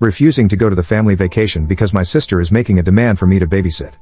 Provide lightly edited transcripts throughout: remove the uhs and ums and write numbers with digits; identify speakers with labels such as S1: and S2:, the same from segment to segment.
S1: refusing to go to the family vacation because my sister is making a demand for me to babysit.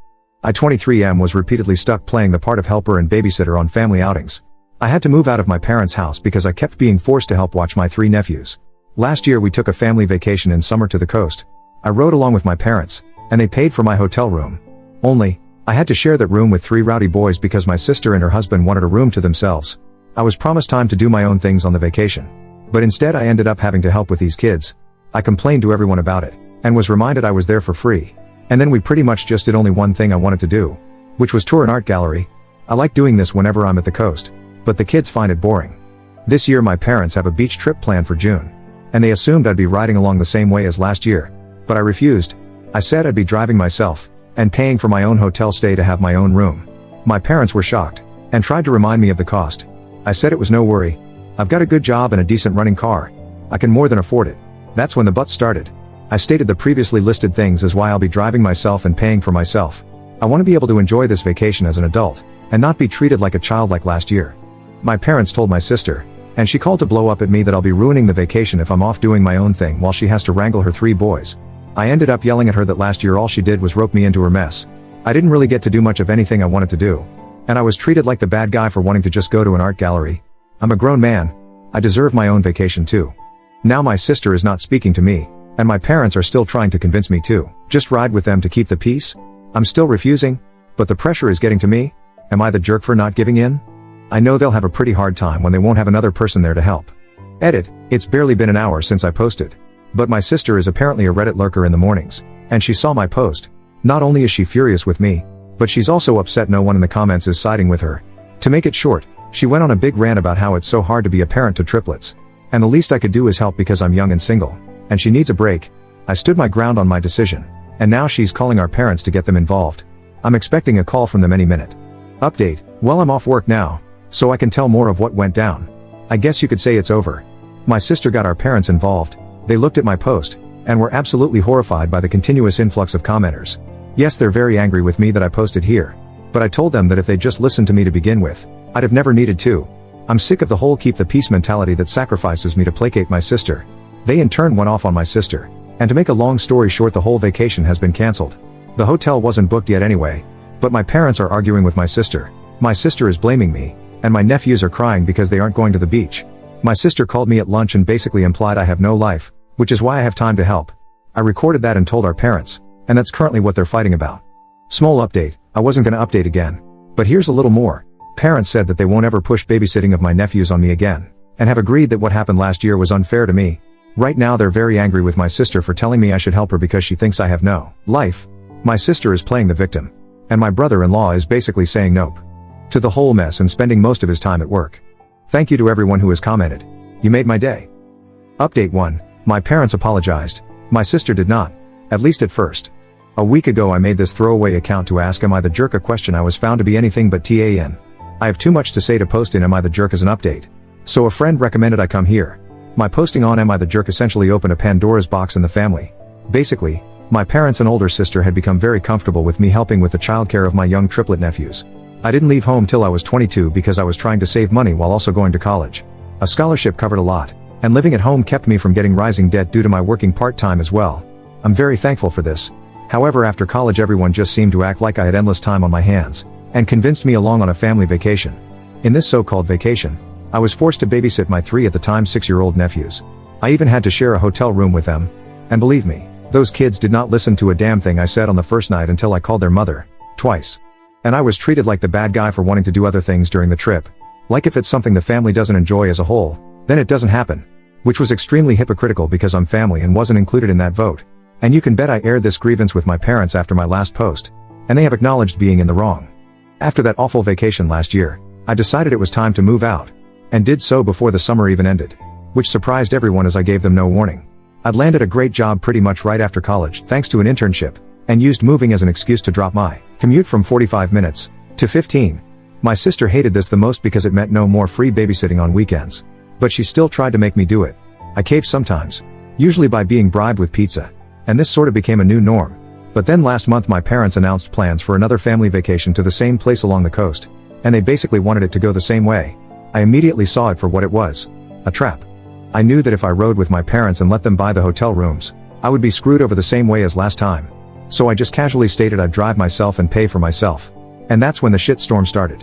S1: I 23 was repeatedly stuck playing the part of helper and babysitter on family outings. I had to move out of my parents' house because I kept being forced to help watch my 3 nephews. Last year we took a family vacation in summer to the coast. I rode along with my parents, and they paid for my hotel room. Only, I had to share that room with 3 rowdy boys because my sister and her husband wanted a room to themselves. I was promised time to do my own things on the vacation. But instead I ended up having to help with these kids. I complained to everyone about it, and was reminded I was there for free. And then we pretty much just did only one thing I wanted to do, which was tour an art gallery. I like doing this whenever I'm at the coast, but the kids find it boring. This year my parents have a beach trip planned for June, and they assumed I'd be riding along the same way as last year, but I refused. I said I'd be driving myself, and paying for my own hotel stay to have my own room. My parents were shocked, and tried to remind me of the cost. I said it was no worry. I've got a good job and a decent running car. I can more than afford it. That's when the buts started. I stated the previously listed things as why I'll be driving myself and paying for myself. I want to be able to enjoy this vacation as an adult, and not be treated like a child like last year. My parents told my sister, and she called to blow up at me that I'll be ruining the vacation if I'm off doing my own thing while she has to wrangle her 3 boys. I ended up yelling at her that last year all she did was rope me into her mess. I didn't really get to do much of anything I wanted to do. And I was treated like the bad guy for wanting to just go to an art gallery. I'm a grown man. I deserve my own vacation too. Now my sister is not speaking to me, and my parents are still trying to convince me to just ride with them to keep the peace. I'm still refusing, but the pressure is getting to me. Am I the jerk for not giving in? I know they'll have a pretty hard time when they won't have another person there to help. Edit, it's barely been an hour since I posted. But my sister is apparently a Reddit lurker in the mornings, and she saw my post. Not only is she furious with me, but she's also upset no one in the comments is siding with her. To make it short, she went on a big rant about how it's so hard to be a parent to triplets. And the least I could do is help because I'm young and single, and she needs a break. I stood my ground on my decision, and now she's calling our parents to get them involved. I'm expecting a call from them any minute. Update, well I'm off work now, so I can tell more of what went down. I guess you could say it's over. My sister got our parents involved. They looked at my post, and were absolutely horrified by the continuous influx of commenters. Yes, they're very angry with me that I posted here, but I told them that if they just listened to me to begin with, I'd have never needed to. I'm sick of the whole keep the peace mentality that sacrifices me to placate my sister. They in turn went off on my sister, and to make a long story short the whole vacation has been cancelled. The hotel wasn't booked yet anyway, but my parents are arguing with my sister. My sister is blaming me, and my nephews are crying because they aren't going to the beach. My sister called me at lunch and basically implied I have no life, which is why I have time to help. I recorded that and told our parents, and that's currently what they're fighting about. Small update, I wasn't gonna update again. But here's a little more. Parents said that they won't ever push babysitting of my nephews on me again, and have agreed that what happened last year was unfair to me. Right now they're very angry with my sister for telling me I should help her because she thinks I have no life. My sister is playing the victim, and my brother-in-law is basically saying nope to the whole mess and spending most of his time at work. Thank you to everyone who has commented. You made my day. Update 1. My parents apologized. My sister did not. At least at first. A week ago I made this throwaway account to ask am I the jerk a question I was found to be anything but TAN. I have too much to say to post in am I the jerk as an update. So a friend recommended I come here. My posting on am I the jerk essentially opened a Pandora's box in the family. Basically, my parents and older sister had become very comfortable with me helping with the childcare of my young triplet nephews. I didn't leave home till I was 22 because I was trying to save money while also going to college. A scholarship covered a lot, and living at home kept me from getting rising debt due to my working part-time as well. I'm very thankful for this. However, after college everyone just seemed to act like I had endless time on my hands, and convinced me along on a family vacation. In this so-called vacation, I was forced to babysit my 3 at the time 6-year-old nephews. I even had to share a hotel room with them. And believe me, those kids did not listen to a damn thing I said on the first night until I called their mother, twice. And I was treated like the bad guy for wanting to do other things during the trip. Like if it's something the family doesn't enjoy as a whole, then it doesn't happen. Which was extremely hypocritical because I'm family and wasn't included in that vote. And you can bet I aired this grievance with my parents after my last post. And they have acknowledged being in the wrong. After that awful vacation last year, I decided it was time to move out. And did so before the summer even ended. Which surprised everyone as I gave them no warning. I'd landed a great job pretty much right after college thanks to an internship, and used moving as an excuse to drop my commute from 45 minutes to 15. My sister hated this the most because it meant no more free babysitting on weekends. But she still tried to make me do it. I caved sometimes, usually by being bribed with pizza. And this sort of became a new norm. But then last month my parents announced plans for another family vacation to the same place along the coast. And they basically wanted it to go the same way. I immediately saw it for what it was. A trap. I knew that if I rode with my parents and let them buy the hotel rooms, I would be screwed over the same way as last time. So I just casually stated I'd drive myself and pay for myself. And that's when the shitstorm started.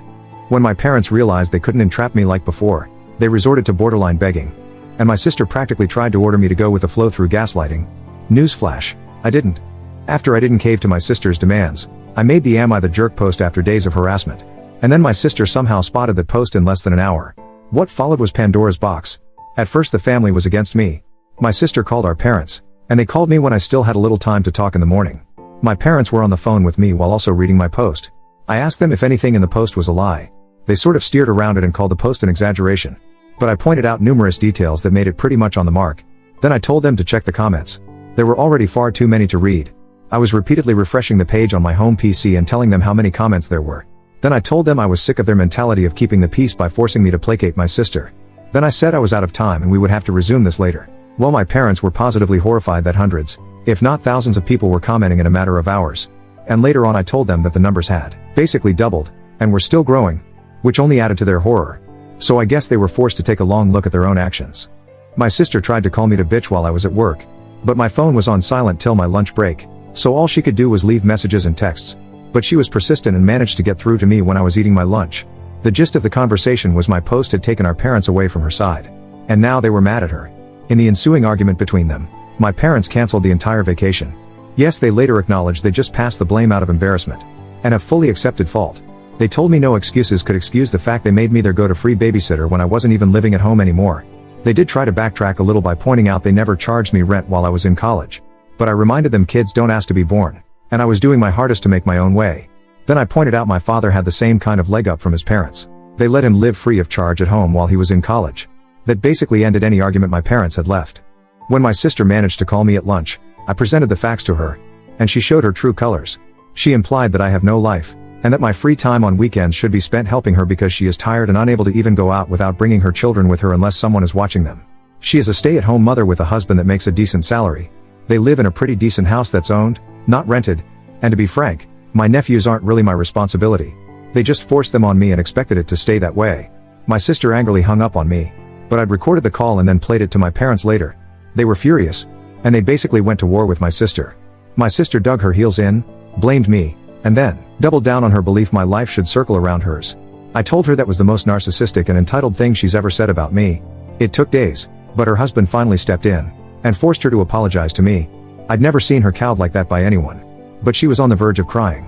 S1: When my parents realized they couldn't entrap me like before, they resorted to borderline begging. And my sister practically tried to order me to go with the flow through gaslighting. Newsflash, I didn't. After I didn't cave to my sister's demands, I made the "Am I the Jerk" post after days of harassment. And then my sister somehow spotted the post in less than an hour. What followed was Pandora's box. At first the family was against me. My sister called our parents, and they called me when I still had a little time to talk in the morning. My parents were on the phone with me while also reading my post. I asked them if anything in the post was a lie. They sort of steered around it and called the post an exaggeration. But I pointed out numerous details that made it pretty much on the mark. Then I told them to check the comments. There were already far too many to read. I was repeatedly refreshing the page on my home PC and telling them how many comments there were. Then I told them I was sick of their mentality of keeping the peace by forcing me to placate my sister. Then I said I was out of time and we would have to resume this later. Well, my parents were positively horrified that hundreds, if not thousands of people were commenting in a matter of hours. And later on I told them that the numbers had basically doubled, and were still growing, which only added to their horror. So I guess they were forced to take a long look at their own actions. My sister tried to call me to bitch while I was at work, but my phone was on silent till my lunch break, so all she could do was leave messages and texts. But she was persistent and managed to get through to me when I was eating my lunch. The gist of the conversation was my post had taken our parents away from her side. And now they were mad at her. In the ensuing argument between them, my parents canceled the entire vacation. Yes, they later acknowledged they just passed the blame out of embarrassment. And have fully accepted fault. They told me no excuses could excuse the fact they made me their go-to-free babysitter when I wasn't even living at home anymore. They did try to backtrack a little by pointing out they never charged me rent while I was in college. But I reminded them kids don't ask to be born, and I was doing my hardest to make my own way. Then I pointed out my father had the same kind of leg up from his parents. They let him live free of charge at home while he was in college. That basically ended any argument my parents had left. When my sister managed to call me at lunch, I presented the facts to her, and she showed her true colors. She implied that I have no life, and that my free time on weekends should be spent helping her because she is tired and unable to even go out without bringing her children with her unless someone is watching them. She is a stay-at-home mother with a husband that makes a decent salary. They live in a pretty decent house that's owned, not rented, and to be frank, my nephews aren't really my responsibility. They just forced them on me and expected it to stay that way. My sister angrily hung up on me, but I'd recorded the call and then played it to my parents later. They were furious, and they basically went to war with my sister. My sister dug her heels in, blamed me, and then doubled down on her belief my life should circle around hers. I told her that was the most narcissistic and entitled thing she's ever said about me. It took days, but her husband finally stepped in and forced her to apologize to me. I'd never seen her cowed like that by anyone. But she was on the verge of crying.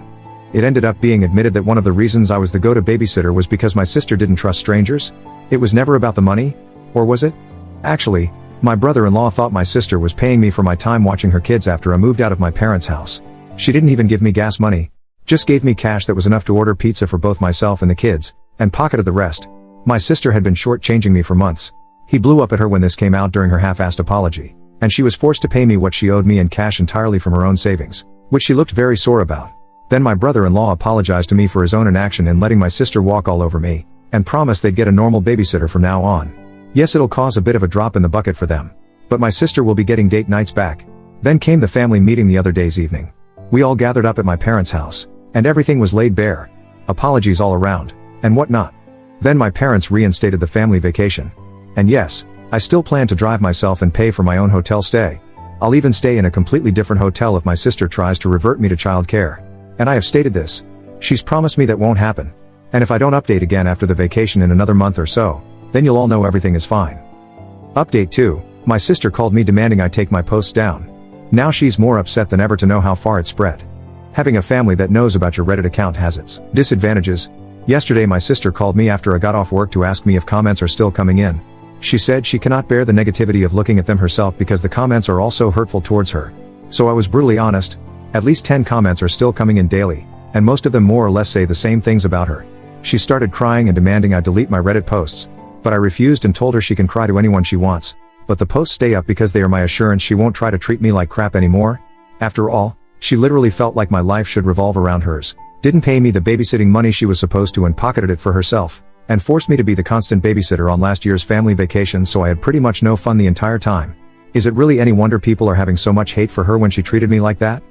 S1: It ended up being admitted that one of the reasons I was the go-to babysitter was because my sister didn't trust strangers. It was never about the money, or was it? Actually, my brother-in-law thought my sister was paying me for my time watching her kids after I moved out of my parents' house. She didn't even give me gas money. Just gave me cash that was enough to order pizza for both myself and the kids, and pocketed the rest. My sister had been short-changing me for months. He blew up at her when this came out during her half-assed apology, and she was forced to pay me what she owed me in cash entirely from her own savings, which she looked very sore about. Then my brother-in-law apologized to me for his own inaction in letting my sister walk all over me, and promised they'd get a normal babysitter from now on. Yes, it'll cause a bit of a drop in the bucket for them, but my sister will be getting date nights back. Then came the family meeting the other day's evening. We all gathered up at my parents' house, and everything was laid bare. Apologies all around, and whatnot. Then my parents reinstated the family vacation. And yes, I still plan to drive myself and pay for my own hotel stay. I'll even stay in a completely different hotel if my sister tries to revert me to child care. And I have stated this. She's promised me that won't happen. And if I don't update again after the vacation in another month or so, then you'll all know everything is fine. Update 2. My sister called me demanding I take my posts down. Now she's more upset than ever to know how far it spread. Having a family that knows about your Reddit account has its disadvantages. Yesterday my sister called me after I got off work to ask me if comments are still coming in. She said she cannot bear the negativity of looking at them herself because the comments are all so hurtful towards her. So I was brutally honest. At least 10 comments are still coming in daily, and most of them more or less say the same things about her. She started crying and demanding I delete my Reddit posts, but I refused and told her she can cry to anyone she wants, but the posts stay up because they are my assurance she won't try to treat me like crap anymore. After all, she literally felt like my life should revolve around hers, didn't pay me the babysitting money she was supposed to and pocketed it for herself, and forced me to be the constant babysitter on last year's family vacation, so I had pretty much no fun the entire time. Is it really any wonder people are having so much hate for her when she treated me like that?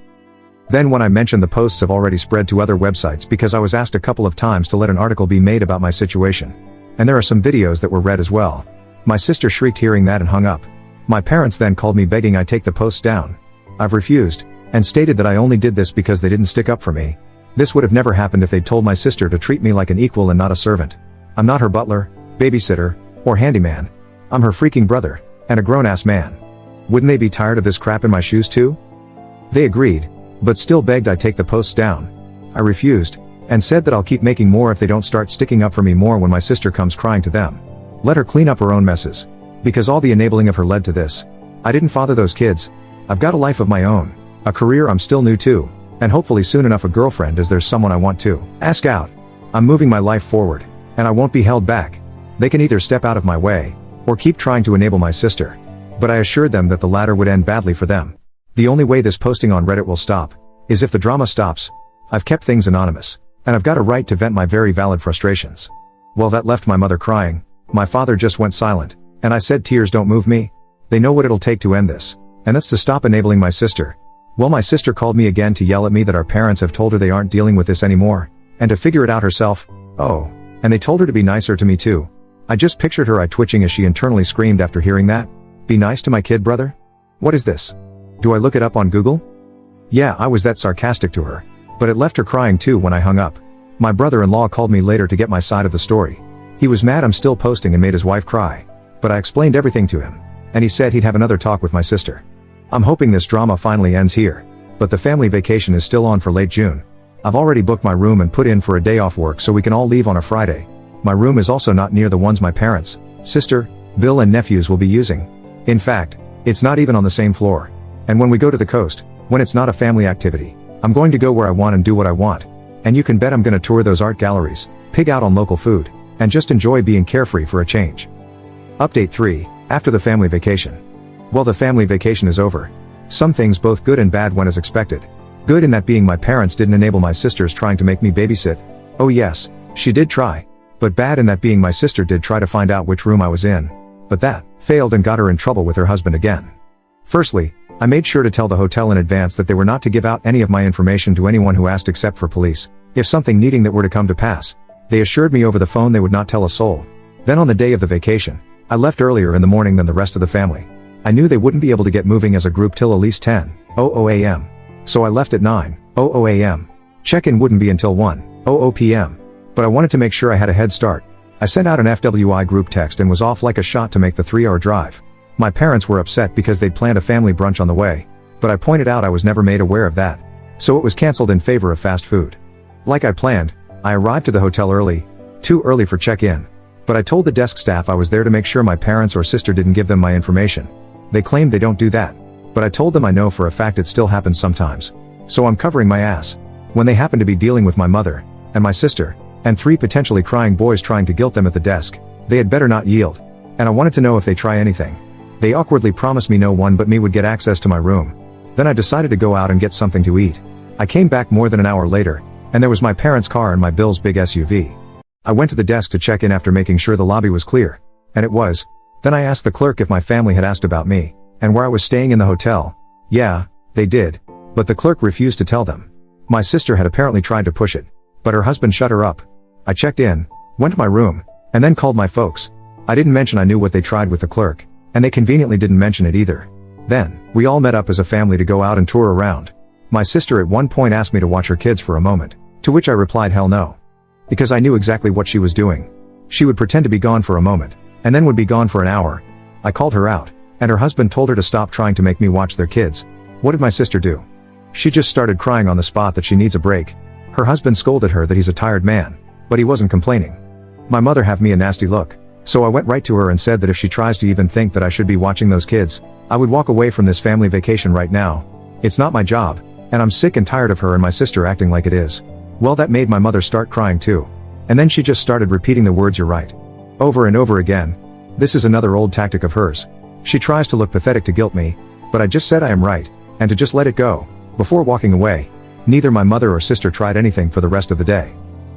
S1: Then when I mentioned the posts have already spread to other websites because I was asked a couple of times to let an article be made about my situation. And there are some videos that were read as well. My sister shrieked hearing that and hung up. My parents then called me begging I take the posts down, I've refused, and stated that I only did this because they didn't stick up for me. This would have never happened if they'd told my sister to treat me like an equal and not a servant. I'm not her butler, babysitter, or handyman. I'm her freaking brother, and a grown-ass man. Wouldn't they be tired of this crap in my shoes too? They agreed, but still begged I take the posts down. I refused, and said that I'll keep making more if they don't start sticking up for me more when my sister comes crying to them. Let her clean up her own messes. Because all the enabling of her led to this. I didn't father those kids. I've got a life of my own, a career I'm still new to, and hopefully soon enough a girlfriend as there's someone I want to ask out. I'm moving my life forward, and I won't be held back. They can either step out of my way, or keep trying to enable my sister. But I assured them that the latter would end badly for them. The only way this posting on Reddit will stop is if the drama stops. I've kept things anonymous, and I've got a right to vent my very valid frustrations. Well, that left my mother crying. My father just went silent, and I said tears don't move me. They know what it'll take to end this, and that's to stop enabling my sister. Well, my sister called me again to yell at me that our parents have told her they aren't dealing with this anymore, and to figure it out herself. Oh, and they told her to be nicer to me too. I just pictured her eye twitching as she internally screamed after hearing that. Be nice to my kid, brother? What is this? Do I look it up on Google? Yeah, I was that sarcastic to her. But it left her crying too when I hung up. My brother-in-law called me later to get my side of the story. He was mad I'm still posting and made his wife cry. But I explained everything to him, and he said he'd have another talk with my sister. I'm hoping this drama finally ends here. But the family vacation is still on for late June. I've already booked my room and put in for a day off work so we can all leave on a Friday. My room is also not near the ones my parents, sister, Bill and nephews will be using. In fact, it's not even on the same floor. And when we go to the coast, when it's not a family activity, I'm going to go where I want and do what I want. And you can bet I'm gonna tour those art galleries, pig out on local food, and just enjoy being carefree for a change. Update 3, after the family vacation. Well, the family vacation is over. Some things both good and bad went as expected. Good in that being my parents didn't enable my sisters trying to make me babysit. Oh yes, she did try. But bad in that being my sister did try to find out which room I was in. But that failed and got her in trouble with her husband again. Firstly, I made sure to tell the hotel in advance that they were not to give out any of my information to anyone who asked except for police, if something needing that were to come to pass. They assured me over the phone they would not tell a soul. Then on the day of the vacation, I left earlier in the morning than the rest of the family. I knew they wouldn't be able to get moving as a group till at least 10:00 a.m. So I left at 9:00 a.m. Check-in wouldn't be until 1:00 p.m. But I wanted to make sure I had a head start. I sent out an FWI group text and was off like a shot to make the 3-hour drive. My parents were upset because they'd planned a family brunch on the way, but I pointed out I was never made aware of that. So it was cancelled in favor of fast food. Like I planned, I arrived to the hotel early, too early for check-in. But I told the desk staff I was there to make sure my parents or sister didn't give them my information. They claimed they don't do that. But I told them I know for a fact it still happens sometimes. So I'm covering my ass. When they happened to be dealing with my mother, and my sister, and 3 potentially crying boys trying to guilt them at the desk, they had better not yield. And I wanted to know if they try anything. They awkwardly promised me no one but me would get access to my room. Then I decided to go out and get something to eat. I came back more than an hour later, and there was my parents' car and my Bill's big SUV. I went to the desk to check in after making sure the lobby was clear. And it was. Then I asked the clerk if my family had asked about me, and where I was staying in the hotel. Yeah, they did. But the clerk refused to tell them. My sister had apparently tried to push it, but her husband shut her up. I checked in, went to my room, and then called my folks. I didn't mention I knew what they tried with the clerk, and they conveniently didn't mention it either. Then, we all met up as a family to go out and tour around. My sister at one point asked me to watch her kids for a moment, to which I replied hell no. Because I knew exactly what she was doing. She would pretend to be gone for a moment, and then would be gone for an hour. I called her out, and her husband told her to stop trying to make me watch their kids. What did my sister do? She just started crying on the spot that she needs a break. Her husband scolded her that he's a tired man, but he wasn't complaining. My mother gave me a nasty look, so I went right to her and said that if she tries to even think that I should be watching those kids, I would walk away from this family vacation right now. It's not my job, and I'm sick and tired of her and my sister acting like it is. Well, that made my mother start crying too. And then she just started repeating the words "you're right" over and over again. This is another old tactic of hers. She tries to look pathetic to guilt me, but I just said I am right, and to just let it go, before walking away. Neither my mother or sister tried anything for the rest of the day.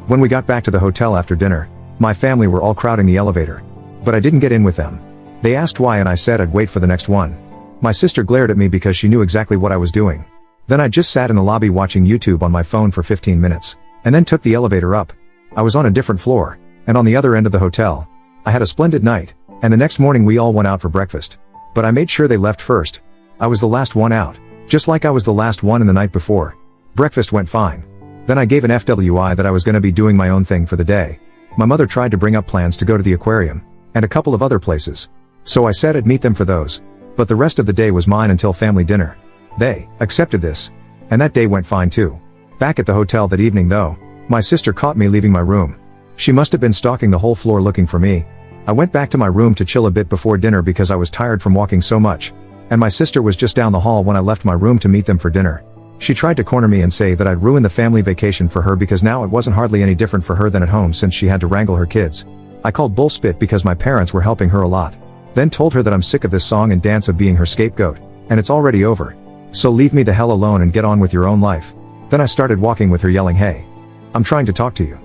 S1: When we got back to the hotel after dinner, my family were all crowding the elevator. But I didn't get in with them. They asked why and I said I'd wait for the next one. My sister glared at me because she knew exactly what I was doing. Then I just sat in the lobby watching YouTube on my phone for 15 minutes, and then took the elevator up. I was on a different floor, and on the other end of the hotel. I had a splendid night, and the next morning we all went out for breakfast. But I made sure they left first. I was the last one out, Just like I was the last one in the night before. Breakfast went fine. Then I gave an FWI that I was gonna be doing my own thing for the day. My mother tried to bring up plans to go to the aquarium, and a couple of other places. So I said I'd meet them for those. But the rest of the day was mine until family dinner. They accepted this. And that day went fine too. Back at the hotel that evening though, my sister caught me leaving my room. She must have been stalking the whole floor looking for me. I went back to my room to chill a bit before dinner because I was tired from walking so much. And my sister was just down the hall when I left my room to meet them for dinner. She tried to corner me and say that I'd ruined the family vacation for her because now it wasn't hardly any different for her than at home since she had to wrangle her kids. I called bullspit because my parents were helping her a lot. Then told her that I'm sick of this song and dance of being her scapegoat, and it's already over. So leave me the hell alone and get on with your own life. Then I started walking with her yelling, "Hey, I'm trying to talk to you."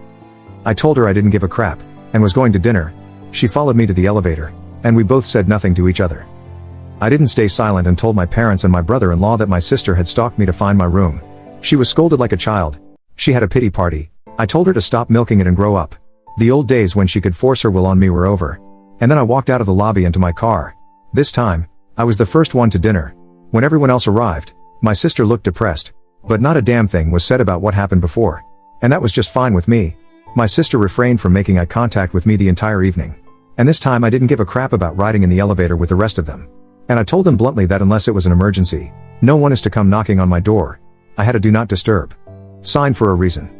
S1: I told her I didn't give a crap, and was going to dinner. She followed me to the elevator, and we both said nothing to each other. I didn't stay silent and told my parents and my brother-in-law that my sister had stalked me to find my room. She was scolded like a child. She had a pity party. I told her to stop milking it and grow up. The old days when she could force her will on me were over. And then I walked out of the lobby into my car. This time, I was the first one to dinner. When everyone else arrived, my sister looked depressed. But not a damn thing was said about what happened before. And that was just fine with me. My sister refrained from making eye contact with me the entire evening. And this time I didn't give a crap about riding in the elevator with the rest of them. And I told them bluntly that unless it was an emergency, no one is to come knocking on my door. I had a do not disturb sign for a reason.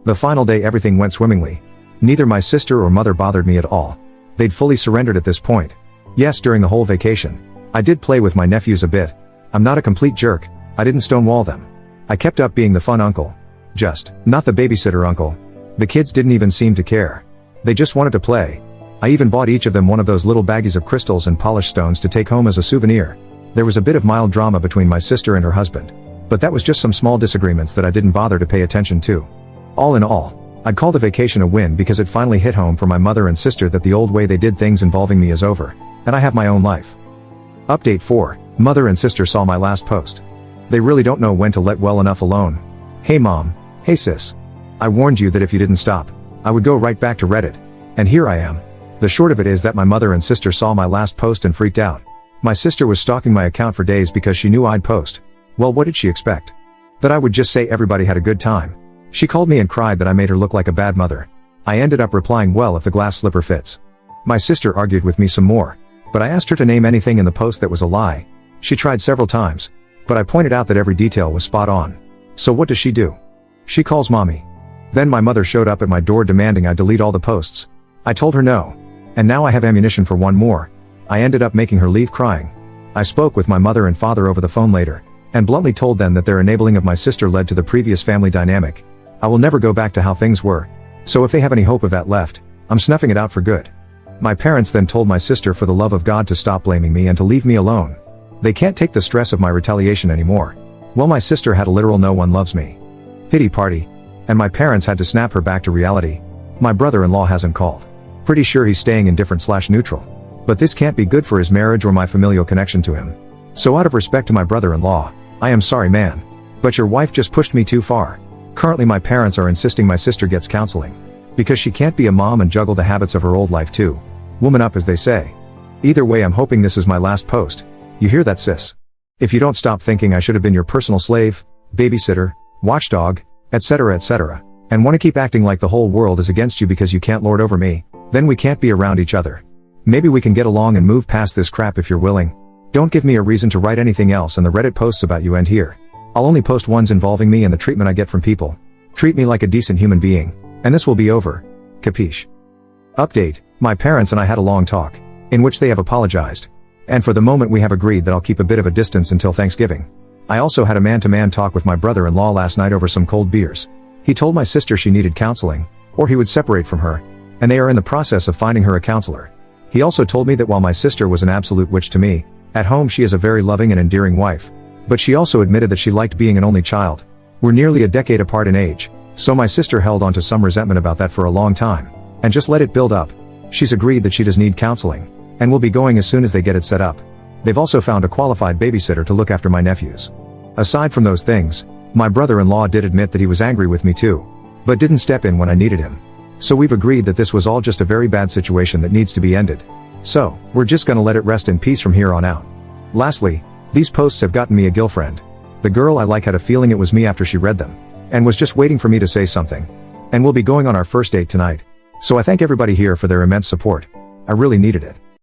S1: The final day everything went swimmingly. Neither my sister or mother bothered me at all. They'd fully surrendered at this point. Yes, during the whole vacation, I did play with my nephews a bit. I'm not a complete jerk. I didn't stonewall them. I kept up being the fun uncle. Just, not the babysitter uncle. The kids didn't even seem to care. They just wanted to play. I even bought each of them one of those little baggies of crystals and polished stones to take home as a souvenir. There was a bit of mild drama between my sister and her husband. But that was just some small disagreements that I didn't bother to pay attention to. All in all, I'd call the vacation a win because it finally hit home for my mother and sister that the old way they did things involving me is over, and I have my own life. Update 4. Mother and sister saw my last post. They really don't know when to let well enough alone. Hey mom, hey sis. I warned you that if you didn't stop, I would go right back to Reddit. And here I am. The short of it is that my mother and sister saw my last post and freaked out. My sister was stalking my account for days because she knew I'd post. Well, what did she expect? That I would just say everybody had a good time. She called me and cried that I made her look like a bad mother. I ended up replying, well, if the glass slipper fits. My sister argued with me some more, but I asked her to name anything in the post that was a lie. She tried several times, but I pointed out that every detail was spot on. So what does she do? She calls mommy. Then my mother showed up at my door demanding I delete all the posts. I told her no. And now I have ammunition for one more. I ended up making her leave crying. I spoke with my mother and father over the phone later, and bluntly told them that their enabling of my sister led to the previous family dynamic. I will never go back to how things were. So if they have any hope of that left, I'm snuffing it out for good. My parents then told my sister for the love of God to stop blaming me and to leave me alone. They can't take the stress of my retaliation anymore. Well, my sister had a literal no one loves me pity party, and my parents had to snap her back to reality. My brother-in-law hasn't called. Pretty sure he's staying indifferent/neutral. But this can't be good for his marriage or my familial connection to him. So out of respect to my brother-in-law, I am sorry man. But your wife just pushed me too far. Currently my parents are insisting my sister gets counseling. Because she can't be a mom and juggle the habits of her old life too. Woman up, as they say. Either way, I'm hoping this is my last post. You hear that, sis? If you don't stop thinking I should have been your personal slave, babysitter, watchdog, etc., and want to keep acting like the whole world is against you because you can't lord over me, then we can't be around each other. Maybe we can get along and move past this crap if you're willing. Don't give me a reason to write anything else, and the Reddit posts about you end here. I'll only post ones involving me and the treatment I get from people. Treat me like a decent human being, and this will be over. Capiche? Update: my parents and I had a long talk, in which they have apologized. And for the moment we have agreed that I'll keep a bit of a distance until Thanksgiving. I also had a man-to-man talk with my brother-in-law last night over some cold beers. He told my sister she needed counseling, or he would separate from her, and they are in the process of finding her a counselor. He also told me that while my sister was an absolute witch to me, at home she is a very loving and endearing wife. But she also admitted that she liked being an only child. We're nearly a decade apart in age, so my sister held on to some resentment about that for a long time, and just let it build up. She's agreed that she does need counseling, and will be going as soon as they get it set up. They've also found a qualified babysitter to look after my nephews. Aside from those things, my brother-in-law did admit that he was angry with me too, but didn't step in when I needed him. So we've agreed that this was all just a very bad situation that needs to be ended. So, we're just gonna let it rest in peace from here on out. Lastly, these posts have gotten me a girlfriend. The girl I like had a feeling it was me after she read them. And was just waiting for me to say something. And we'll be going on our first date tonight. So I thank everybody here for their immense support. I really needed it.